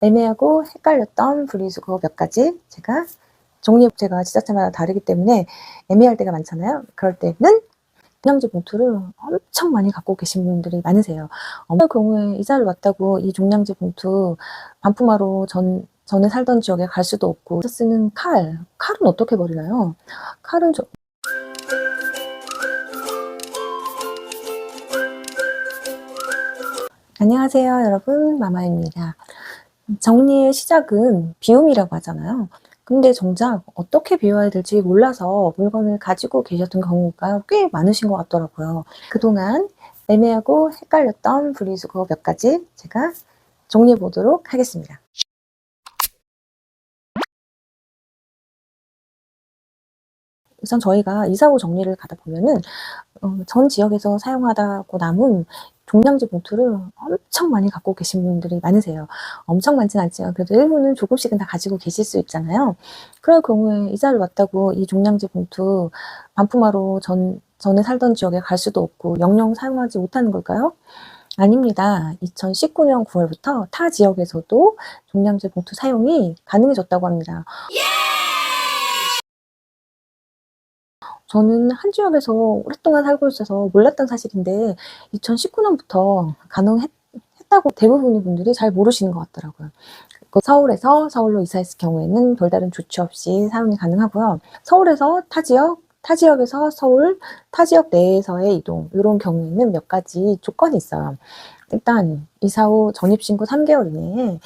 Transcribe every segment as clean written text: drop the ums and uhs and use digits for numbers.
애매하고 헷갈렸던 분리수거 몇 가지 제가 종이업체가 지자체마다 다르기 때문에 애매할 때가 많잖아요. 그럴 때는 종량제 봉투를 엄청 많이 갖고 계신 분들이 많으세요. 어느 경우에 이사를 왔다고 이 종량제 봉투 반품하러 전에 살던 지역에 갈 수도 없고 쓰는 칼은 어떻게 버리나요? 칼은 안녕하세요 여러분, 마마입니다. 정리의 시작은 비움이라고 하잖아요. 근데 정작 어떻게 비워야 될지 몰라서 물건을 가지고 계셨던 경우가 꽤 많으신 것 같더라고요. 그동안 애매하고 헷갈렸던 분리수거 몇 가지 제가 정리해 보도록 하겠습니다. 우선 저희가 이사 후 정리를 가다 보면은 전 지역에서 사용하다고 남은 종량제 봉투를 엄청 많이 갖고 계신 분들이 많으세요. 엄청 많진 않지만 그래도 일부는 조금씩은 다 가지고 계실 수 있잖아요. 그럴 경우에 이사를 왔다고 이 종량제 봉투 반품하러 전에 살던 지역에 갈 수도 없고 영영 사용하지 못하는 걸까요? 아닙니다. 2019년 9월부터 타 지역에서도 종량제 봉투 사용이 가능해졌다고 합니다. 저는 한 지역에서 오랫동안 살고 있어서 몰랐던 사실인데 2019년부터 가능했다고 대부분의 분들이 잘 모르시는 것 같더라고요. 서울에서 서울로 이사했을 경우에는 별다른 조치 없이 사용이 가능하고요. 서울에서 타 지역에서 서울, 타 지역 내에서의 이동, 이런 경우에는 몇 가지 조건이 있어요. 일단 이사 후 전입신고 3개월 이내에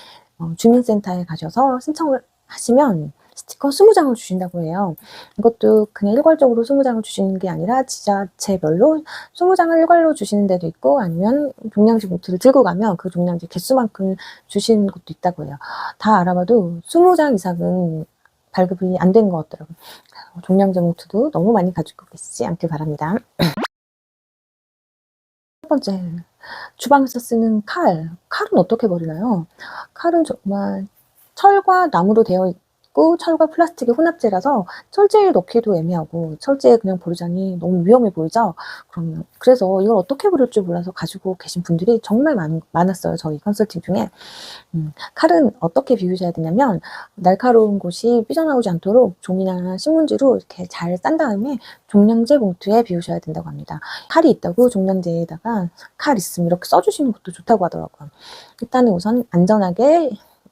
주민센터에 가셔서 신청을 하시면 스티커 20장을 주신다고 해요. 이것도 그냥 일괄적으로 20장을 주시는 게 아니라 지자체별로 20장을 일괄로 주시는 데도 있고 아니면 종량제 봉투를 들고 가면 그 종량제 개수만큼 주시는 것도 있다고 해요. 다 알아봐도 20장 이상은 발급이 안 된 것 같더라고요. 종량제 봉투도 너무 많이 가지고 계시지 않길 바랍니다. 첫 번째, 주방에서 쓰는 칼은 어떻게 버리나요? 칼은 정말 철과 나무로 되어 있고 철과 플라스틱의 혼합재라서 철제에 넣기도 애매하고 철제에 그냥 버리자니 너무 위험해 보이죠? 그래서 이걸 어떻게 버릴 줄 몰라서 가지고 계신 분들이 정말 많았어요. 저희 컨설팅 중에. 칼은 어떻게 비우셔야 되냐면 날카로운 곳이 삐져나오지 않도록 종이나 신문지로 이렇게 잘 싼 다음에 종량제 봉투에 비우셔야 된다고 합니다. 칼이 있다고 종량제에다가 칼 있으면 이렇게 써주시는 것도 좋다고 하더라고요. 일단은 우선 안전하게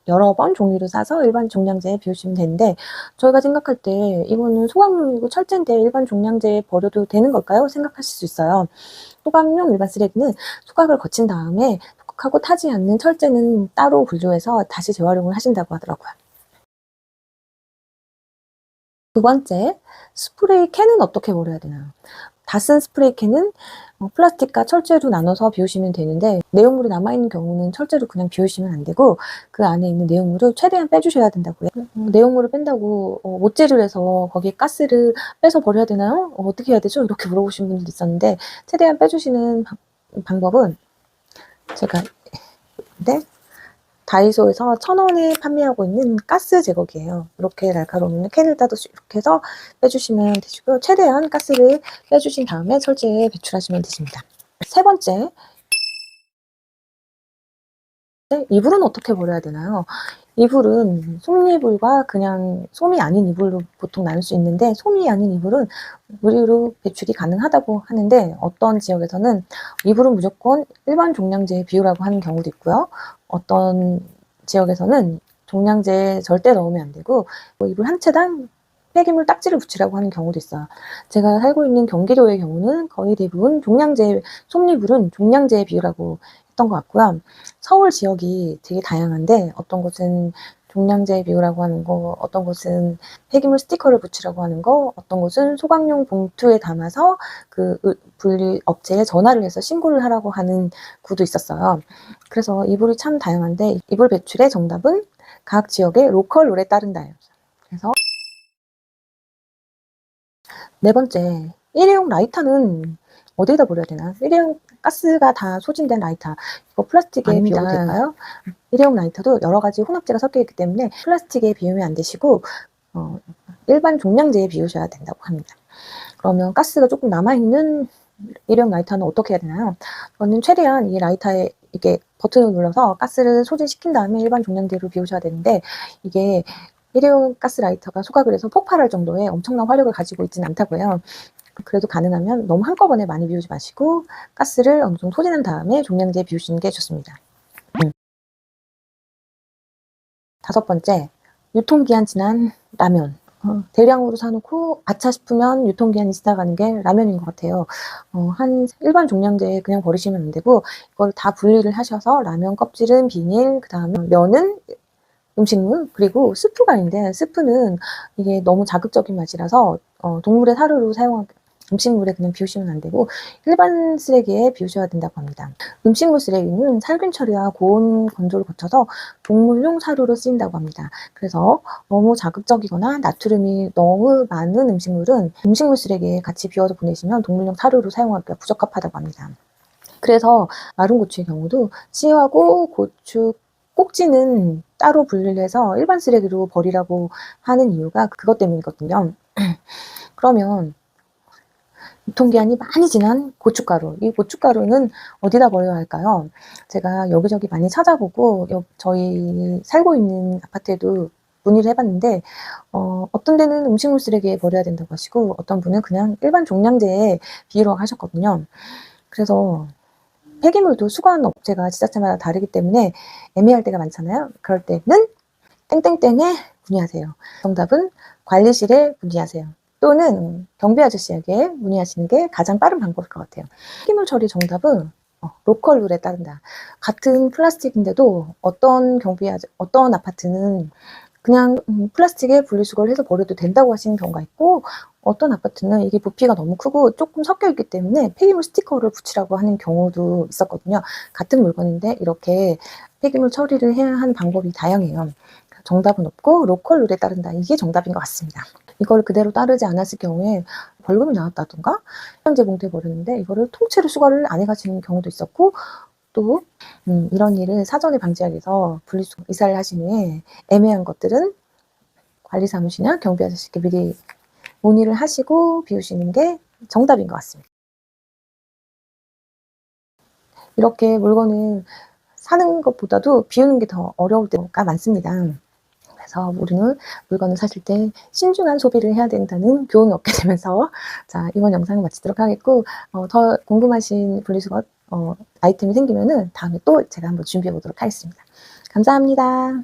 여러 번 종이를 싸서 일반 종량제에 비우시면 되는데 저희가 생각할 때 이거는 소각용이고 철제인데 일반 종량제에 버려도 되는 걸까요? 생각하실 수 있어요. 소각용 일반 쓰레기는 소각을 거친 다음에 하고 타지 않는 철제는 따로 분류해서 다시 재활용을 하신다고 하더라고요. 두 번째, 스프레이 캔은 어떻게 버려야 되나요? 다 쓴 스프레이 캔은 플라스틱과 철제로 나눠서 비우시면 되는데 내용물이 남아있는 경우는 철제로 그냥 비우시면 안 되고 그 안에 있는 내용물을 최대한 빼주셔야 된다고요. 내용물을 뺀다고 못질을 해서 거기에 가스를 빼서 버려야 되나요? 어떻게 해야 되죠? 이렇게 물어보신 분들도 있었는데 최대한 빼주시는 방법은 제가 다이소에서 1,000원에 판매하고 있는 가스 제거기예요. 이렇게 날카로운 캔을 따듯이 이렇게 해서 빼주시면 되시고요. 최대한 가스를 빼주신 다음에 철제에 배출하시면 되십니다. 세 번째, 이불은 어떻게 버려야 되나요? 이불은 솜이불과 그냥 솜이 아닌 이불로 보통 나눌 수 있는데 솜이 아닌 이불은 무료로 배출이 가능하다고 하는데 어떤 지역에서는 이불은 무조건 일반 종량제에 비우라고 하는 경우도 있고요. 어떤 지역에서는 종량제에 절대 넣으면 안 되고 이불 한 채당 폐기물 딱지를 붙이라고 하는 경우도 있어요. 제가 살고 있는 경기도의 경우는 거의 대부분 솜이불은 종량제에 비우라고 했던 것 같고요. 서울 지역이 되게 다양한데 어떤 곳은 종량제 비우라고 하는 거, 어떤 곳은 폐기물 스티커를 붙이라고 하는 거, 어떤 곳은 소각용 봉투에 담아서 그 분리 업체에 전화를 해서 신고를 하라고 하는 구도 있었어요. 그래서 이불이 참 다양한데 이불 배출의 정답은 각 지역의 로컬 룰에 따른다. 그래서 네 번째, 일회용 라이터는 어디에다 버려야 되나? 일회용 가스가 다 소진된 라이터, 이거 플라스틱에 비워도 될까요? 일회용 라이터도 여러 가지 혼합재가 섞여 있기 때문에 플라스틱에 비우면 안 되시고 일반 종량제에 비우셔야 된다고 합니다. 그러면 가스가 조금 남아있는 일회용 라이터는 어떻게 해야 되나요? 저는 최대한 이 라이터에 이렇게 버튼을 눌러서 가스를 소진시킨 다음에 일반 종량제로 비우셔야 되는데, 이게 일회용 가스라이터가 소각을 해서 폭발할 정도의 엄청난 화력을 가지고 있지는 않다고 해요. 그래도 가능하면 너무 한꺼번에 많이 비우지 마시고 가스를 어느 정도 소진한 다음에 종량제에 비우시는 게 좋습니다. 5번째, 유통기한 지난 라면. 대량으로 사놓고 아차 싶으면 유통기한이 지나가는 게 라면인 것 같아요. 한 일반 종량제에 그냥 버리시면 안 되고 이걸 다 분리를 하셔서 라면 껍질은 비닐, 그 다음에 면은 음식물, 그리고 스프가 있는데 스프는 이게 너무 자극적인 맛이라서 동물의 사료로 사용한 음식물에 그냥 비우시면 안 되고 일반 쓰레기에 비우셔야 된다고 합니다. 음식물 쓰레기는 살균 처리와 고온 건조를 거쳐서 동물용 사료로 쓰인다고 합니다. 그래서 너무 자극적이거나 나트륨이 너무 많은 음식물은 음식물 쓰레기에 같이 비워서 보내시면 동물용 사료로 사용하기가 부적합하다고 합니다. 그래서 마른 고추의 경우도 씨하고 고추 꼭지는 따로 분리를 해서 일반 쓰레기로 버리라고 하는 이유가 그것 때문이거든요. 그러면 유통기한이 많이 지난 고춧가루, 이 고춧가루는 어디다 버려야 할까요? 제가 여기저기 많이 찾아보고 저희 살고 있는 아파트에도 문의를 해봤는데 어떤 데는 음식물 쓰레기에 버려야 된다고 하시고 어떤 분은 그냥 일반 종량제에 비우라고 하셨거든요. 그래서 폐기물도 수거하는 업체가 지자체마다 다르기 때문에 애매할 때가 많잖아요. 그럴 때는 땡땡땡에 문의하세요. 정답은 관리실에 문의하세요. 또는 경비 아저씨에게 문의하시는 게 가장 빠른 방법일 것 같아요. 폐기물 처리 정답은 로컬 룰에 따른다. 같은 플라스틱인데도 어떤 아파트는 그냥 플라스틱에 분리수거를 해서 버려도 된다고 하시는 경우가 있고 어떤 아파트는 이게 부피가 너무 크고 조금 섞여 있기 때문에 폐기물 스티커를 붙이라고 하는 경우도 있었거든요. 같은 물건인데 이렇게 폐기물 처리를 해야 하는 방법이 다양해요. 정답은 없고 로컬 룰에 따른다. 이게 정답인 것 같습니다. 이걸 그대로 따르지 않았을 경우에 벌금이 나왔다든가 현재 봉투에 버렸는데 이거를 통째로 수거를 안 해가시는 경우도 있었고 또 이런 일을 사전에 방지하기 위해서 분리수거 이사를 하신 후에 애매한 것들은 관리사무실이나 경비 아저씨께 미리 문의를 하시고 비우시는 게 정답인 것 같습니다. 이렇게 물건을 사는 것보다도 비우는 게 더 어려울 때가 많습니다. 그래서 우리는 물건을 사실 때 신중한 소비를 해야 된다는 교훈을 얻게 되면서 자, 이번 영상을 마치도록 하겠고 더 궁금하신 분리수거 아이템이 생기면은 다음에 또 제가 한번 준비해 보도록 하겠습니다. 감사합니다.